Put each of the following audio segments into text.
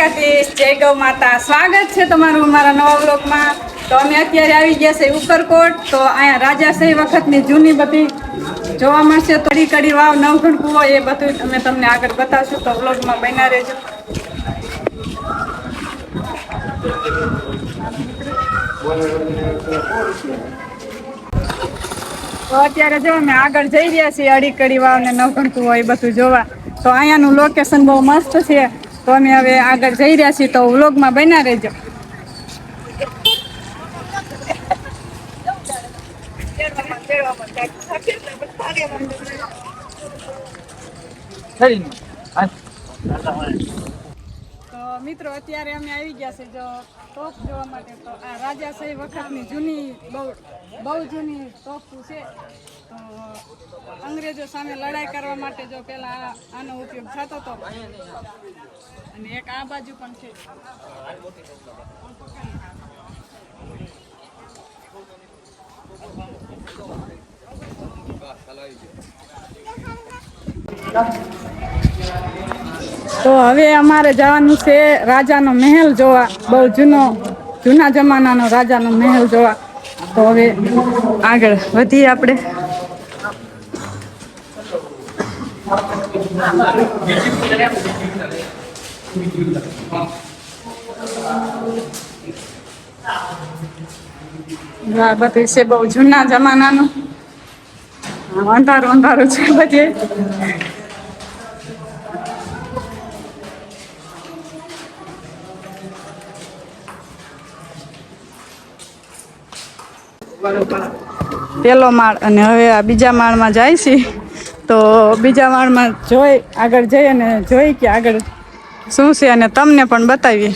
દ્વારકાધીશ, જય ગૌ માતા। સ્વાગત છે તમારું અમારા નવા વ્લોગમાં। તો અમે અત્યારે આવી ગયા છે ઉપરકોટ। તો અહીંયા રાજાશાહી વખતની જૂની બધી જોવા મળશે। થોડી કડી વાવ, નવઘણ કૂવો, એ બધું અમે તમને આગળ બતાવશું। તો વ્લોગમાં બન્યા રહેજો। તો અત્યારે જો અમે આગળ જઈ રહ્યા છીએ અડી કડી વાવ ને નવઘણ કૂવો એ બધું જોવા। તો અહીંયાનું લોકેશન બહુ મસ્ત છે। તો અમે હવે આગળ જઈ રહ્યા છીએ, તો વ્લોગમાં બન્યા રહેજો। તો મિત્રો અત્યારે અમે આવી ગયા છે જો તોપ જોવા માટે। તો આ રાજાશાહી વખતની જૂની બહુ જૂની તોપ છે। તો અંગ્રેજો સામે લડાઈ કરવા માટે જો પેલા આનો ઉપયોગ થતો હતો। અને એક આ બાજુ પણ છે। તો હવે અમારે જવાનું છે રાજાનો મહેલ જોવા। બહુ જૂના જમાનાનો રાજાનો મહેલ જોવા। તો હવે આગળ વધીએ આપણે। આ બધું છે બહુ જૂના જમાનાનું। અંધારું છે બધે। પેલો માળ અને હવે આ બીજા માળમાં જાય છે। તો બીજા માળમાં જોઈ આગળ જઈ અને જોઈ કે આગળ શું છે અને તમને પણ બતાવીએ।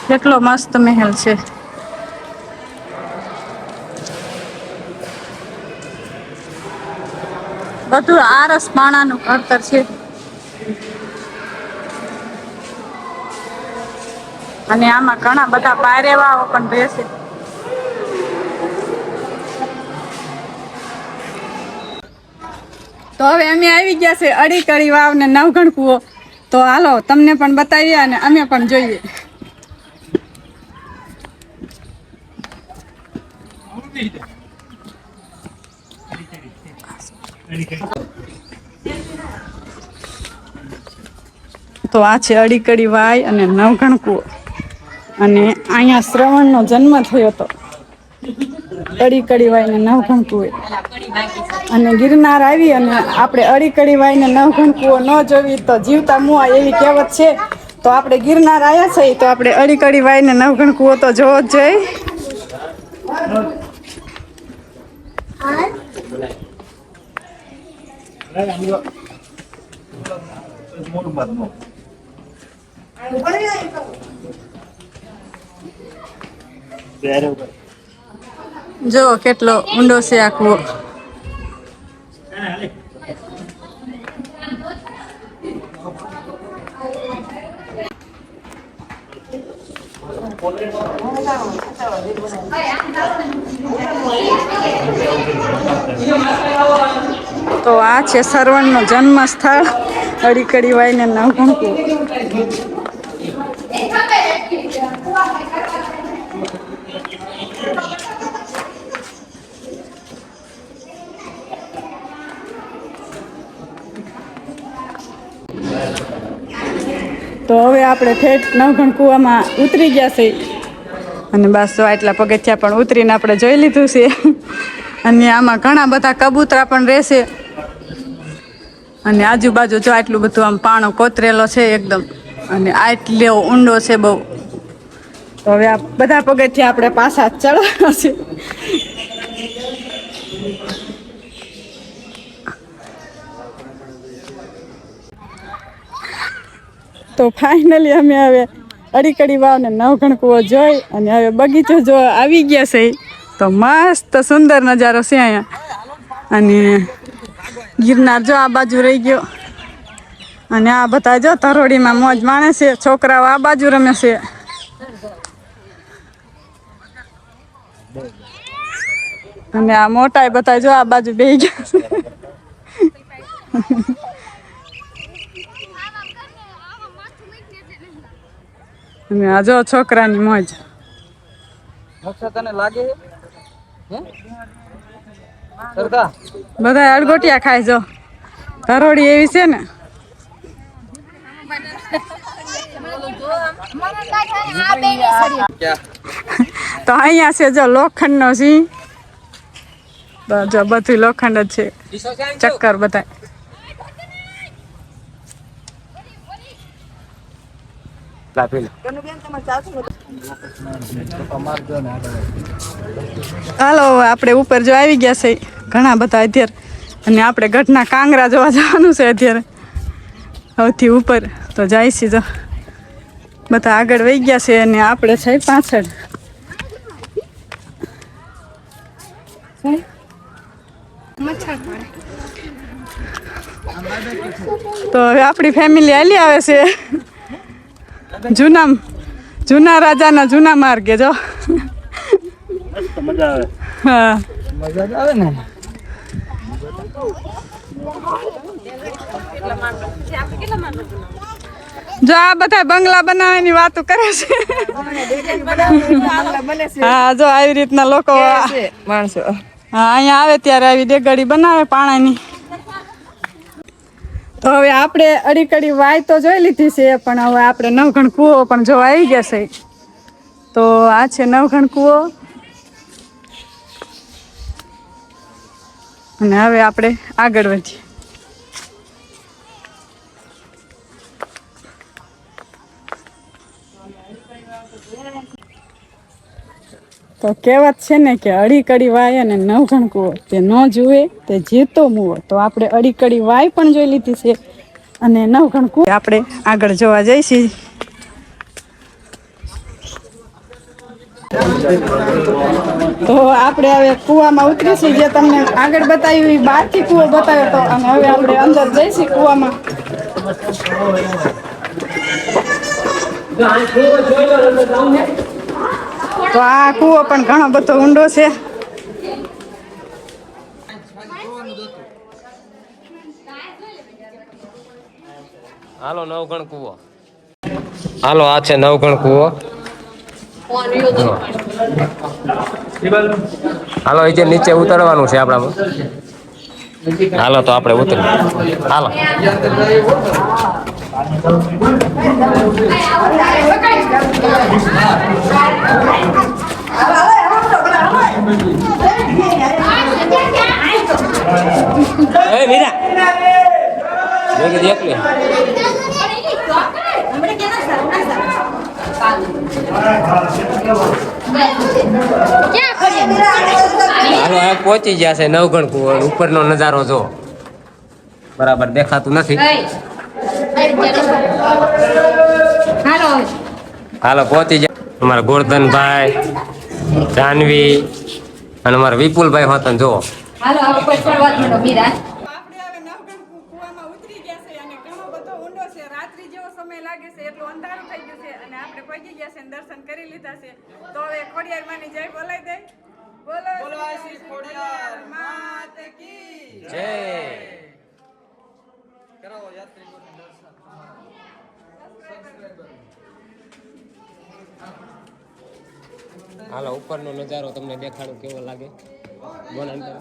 કેટલો મસ્ત મહેલ છે। બધું આરસ પાણાનું ઘડતર છે। અને આમાં ઘણા બધા પાયરેવાઓ પણ રહેશે। તો હવે અમે આવી ગયા છે અડી કડી વાવ ને નવઘણ કૂવો। તો હાલો તમને પણ બતાવીએ અને અમે પણ જોઈએ। તો આ છે અડી કડી વાય અને નવઘણ કૂવો। અને અહીંયા શ્રવણનો જન્મ થયો હતો અડી કડી વાય ને નવઘણ કૂવે। અને ગિરનાર આવી અને આપણે અડી કડી વાય ને નવઘણ કૂવો ન જોવી તો જીવતા મુવા, એવી કહેવત છે। તો આપણે ગિરનાર આવ્યા છીએ તો આપણે અડી કડી વાય ને નવઘણ કૂવો તો જોવો જ જોઈએ। જો કેટલો ઊંડો છે આ કૂવો। તો આ છે શ્રવણનો જન્મ સ્થળ અડી કડી વાય ને નવઘણ કૂવો। તો હવે આપણે ઠેઠ નવઘણ કૂવામાં ઉતરી ગયા છે। અને બસ જો આટલા પગથિયા પણ ઉતરીને આપણે જોઈ લીધું છે। અને આમાં ઘણા બધા કબૂતરા પણ રહેશે। અને આજુબાજુ જો આટલું બધું આમ પાણો કોતરેલો છે એકદમ। અને આટલો ઊંડો છે બહુ। તો હવે આ બધા પગથિયા આપણે પાછા ચડવાના છે। તો ફાઇનલી અમે હવે અડી કડી વાવ ને નવઘણ કૂવો જોઈ અને હવે બગીચો જો આવી ગયા છે। તો મસ્ત સુંદર નજારો છે અહીંયા। અને ગિરનાર જો આ બાજુ રહી ગયો। અને આ બધા જો તરોડીમાં મોજ માણે છે। છોકરાઓ આ બાજુ રમે છે। અને આ મોટા બધા જો આ બાજુ બેહી ગયા છે. અને આ જો છોકરાની મોજ. તને લાગે સરખા બધા અડગોટિયા ખાય જો ધરોડી એવી છે ને. તો અહીંયા છે જો લોખંડ નો સિંહ. જો બધું લોખંડ જ છે ચક્કર બધા. હાલો આપણે ઉપર જો આવી ગયા છે ઘણા બધા અત્યારે. અને આપણે ગઢના કાંગરા જોવા જવાનું છે અત્યારે સૌથી ઉપર. તો જાય છે જો બધા આગળ વહી ગયા છે અને આપણે છે પાછળ. તો હવે આપણી ફેમિલી હાલી આવે છે જૂના રાજાના જૂના માર્ગે જો. મજા આવે. હા મજા આવે ને. જો આ બધા બંગલા બનાવવાની વાતો કરે છે. હા જો આવી રીતના લોકો માણસો હા અહીંયા આવે ત્યારે આવી દેગડી બનાવે પાણાની. તો હવે આપણે અડીકડી વાય તો જોઈ લીધી છે પણ હવે આપણે નવઘણ કૂવો પણ જો આવી ગયા છે. તો આ છે નવઘણ કૂવો. અને હવે આપણે આગળ વધીએ. તો કહેવત છે ને કે અડીકડી વાય અને નવઘણ કૂવો તે ન જુએ તે જીતો મૂવો. તો આપણે અડીકડી વાય પણ જોઈ લીધી છે અને નવઘણ કૂવો આપણે આગળ જોવા જઈશું. તો આપણે હવે કૂવામાં ઉતરીશું. જે તમને આગળ બતાવ્યું એ બહારથી કૂવો બતાવ્યો હતો અને હવે આપણે અંદર જઈશું કૂવામાં. તો આ કૂવો પણ ઘણો બધો ઊંડો છે. હાલો નવઘણ કૂવો. હાલો આ છે નવઘણ કૂવો. હાલો એ જે નીચે ઉતરવાનું છે આપણામાં. હાલો તો આપણે ઉતરી. હાલો એ મીરા મેં કીધી એકલી. હાલો આ પહોંચી ગયા છે નવઘણ કૂવો. ઉપરનો નજારો જો બરાબર દેખાતું નથી. હાલો પહોંચી ગયા. અમારા ગોરધનભાઈ, જાનવી અને અમારા વિપુલભાઈ હોતન જો. હાલો ઉપર ચડવા માંડો મીરા. આપણે હવે નવઘણ કૂવામાં ઉતરી ગયા છે અને ઘણો બધો ઊંડો છે. રાત્રિ જેવો સમય લાગે છે એટલું અંધારું થઈ ગયું છે અને આપણે પહોંચી ગયા છે અને દર્શન કરી લીધા છે. તો હવે ખોડિયાર માની જય બોલાઈ દે. બોલો શ્રી ખોડિયાર માત કી જય. કરાવો યાત્રિકોને દર્શન. હાલો ઉપરનો નજારો તમને દેખાડું કેવો લાગે. બોલ અંતર.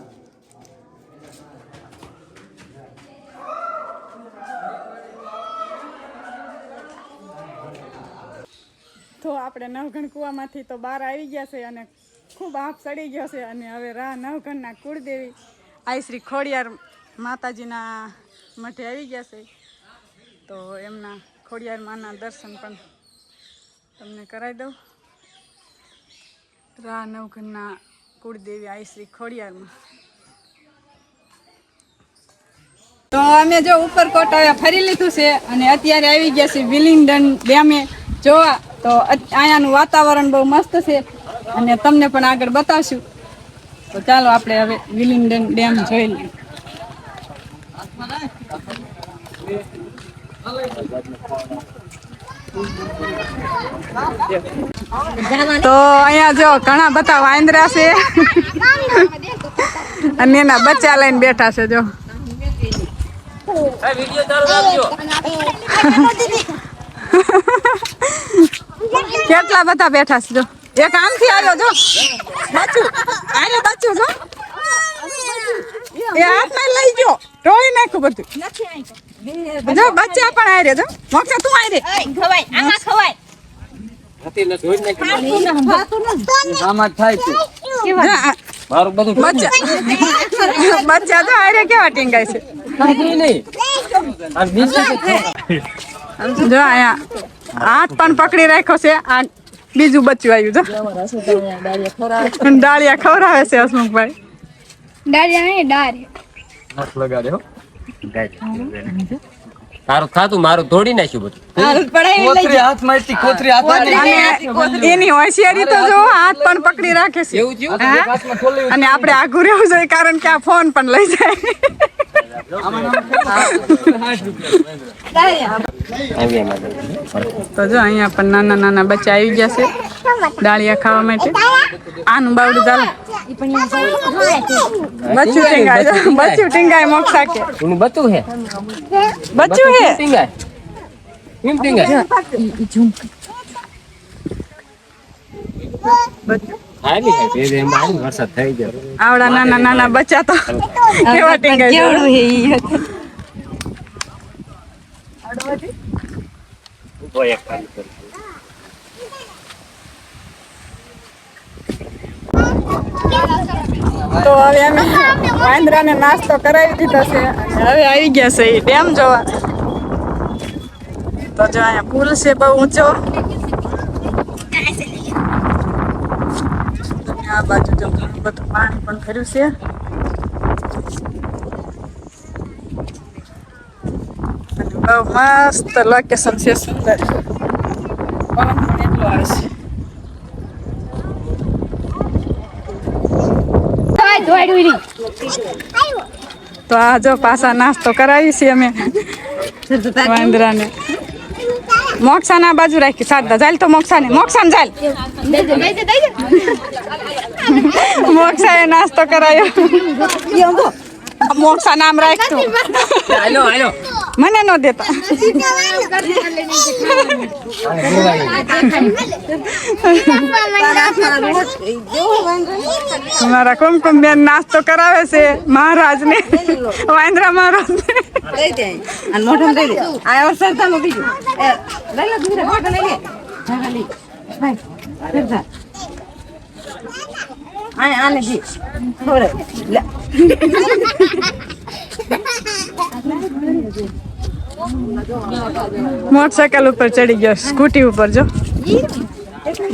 તો આપણે નવઘણ કૂવામાંથી તો બહાર આવી ગયા છે અને ખૂબ આંખ સડી ગયો છે. અને હવે નવઘણના કુળદેવી આઈ શ્રી ખોડિયાર માતાજીના મઠે આવી ગયા છે. તો એમના ખોડિયાર માના દર્શન પણ તમને કરાવી દઉં. નવઘણના કુળદેવી આઈ શ્રી ખોડિયારમાં. તો અમે જો ઉપરકોટ હવે ફરી લીધું છે અને અત્યારે આવી ગયા છે વિલિંગડન ડેમે જોવા. તો અહીંયાનું વાતાવરણ બહુ મસ્ત છે અને તમને પણ આગળ બતાવશું. તો ચાલો આપણે હવે વિલિંગડન ડેમ જોઈ લઈએ. તો અહીંયા જો ઘણા બધા વાંદરા છે. અને એના બચ્ચા લઈને બેઠા છે જો. વિડીયો ચાલુ રાખજો. કેટલા બધા બેઠા છે જો. એક આમથી આવ્યો જો બચ્ચું. આને બચ્ચું જો એ હાથમાં લઈ ગયો ટોળી નાખ્યું બધું. જો બચ્ચા પણ આરે જો. મોક્ષા તું આરે ખવાય આમાં ખવાય હાથીને ધોઈ નાખી. આમાં જ થાય છે મારું બધું બચ્ચા તો આરે કેવા ટીંગાય છે. નહીં આ નીચે જો અહીંયા હાથ પણ પકડી રાખ્યો છે. આ બીજું બચ્ચું આવ્યું જો ડાળિયા ખવડાવે છે હસમુખભાઈ. હાથ લગાડ્યો તારું થાતું મારું ધોડી નાખ્યું બધું. કોથરી હાથ મારતી કોથરી હાથ અને એની હોશિયારી તો જો હાથ પણ પકડી રાખે છે. એવું થયું? હા? હાથમાં ખોલી અને આપણે આઘું રહેવું જોઈએ કારણ કે આ ફોન પણ લઈ જાય. આવી એમાં. તો જો અહીંયા પણ નાના નાના બચ્ચા આવી ગયા છે ડાળિયા ખાવા માટે. આનું બાવડું ચાલો બચ્ચું ટીંગાય બચ્ચું ટીંગાય મોક્ષા કે એનું બતું હે બચ્ચું હે ટીંગાય એમ ટીંગાય. હાલી હે બે એમાં આવીને વરસાદ થઈ ગયો. આવડા નાના નાના બચ્ચા તો કેવા ટીંગાય તો હવે અમે વાંદરાને નાસ્તો કરાવી દીધો છે અને હવે આવી ગયા છે એ ડેમ જોવા. તો જો અહીંયા પુલ છે બહુ ઊંચો. આ બાજુ જો ઘણું બધું પાણી પણ ભર્યું છે. અને બહુ મસ્ત લોકેશન છે સુંદર. પવન પણ એટલો આવે છે. તો આ જો પાછા નાસ્તો કરાવી છે અમે વાંદરાને. મોક્ષાના બાજુ રાખી સાદા ચાલ તો મોક્ષાને ચાલ. મોક્ષાએ નાસ્તો કરાયો. મોક્ષા નામ રાખતું હાલો હાલો. મને ન દેતા. મારા કુમકુમ બેન નાસ્તો કરાવે છે મહારાજને વાંદરા મહારાજને. મોટરસાયકલ ઉપર ચડી ગયો સ્કૂટી ઉપર જો.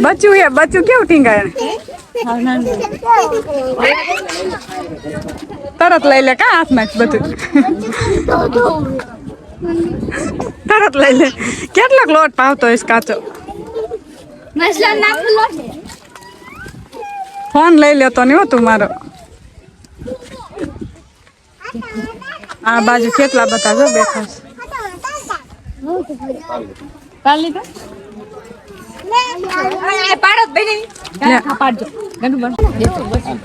બચ્ચું હે બચ્ચું કેવું ટીંગાય તરત લઈ લે કા હાથમાં બધું તરત લઈ લે. કેટલોક લોટ પાવતો હોય કાચો. ફોન લઈ લેતો નહીં હોતું મારો. આ બાજુ કેટલા બધા જો બેઠા છે.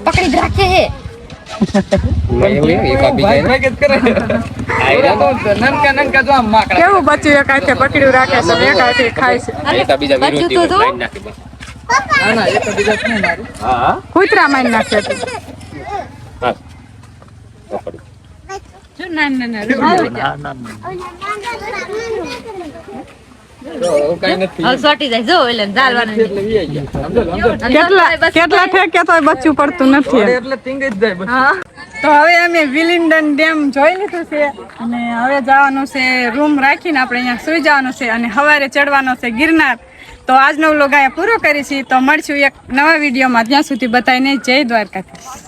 પકડી જ રાખે હે નનકા જો આમ માકડા કેવું બચ્ચું એક હાથે પકડ્યું રાખે છે એક હાથે ખાય છે. ના ના એક બીજા નહીં મારું કૂતરા મારી નાખે છે. કઈ નથી સોટી જાય જો એટલે ચાલવાનું એટલે વી આઈ ગયા સમજો કેટલા ઠેકે તોય બચ્ચું પડતું નથી. એટલે ટીંગાઈ જ જાય બસ. તો હવે અમે વિલિંગડન ડેમ જોઈ લીધું છે અને હવે જવાનું છે રૂમ રાખીને આપણે અહીંયા સુઈ જવાનું છે અને સવારે ચડવાનો છે ગિરનાર. તો આજનો વ્લોગ અહીંયા પૂરો કરી છે. તો મળશું એક નવા વિડીયોમાં. ત્યાં સુધી બધાને જય દ્વારકાધીશ.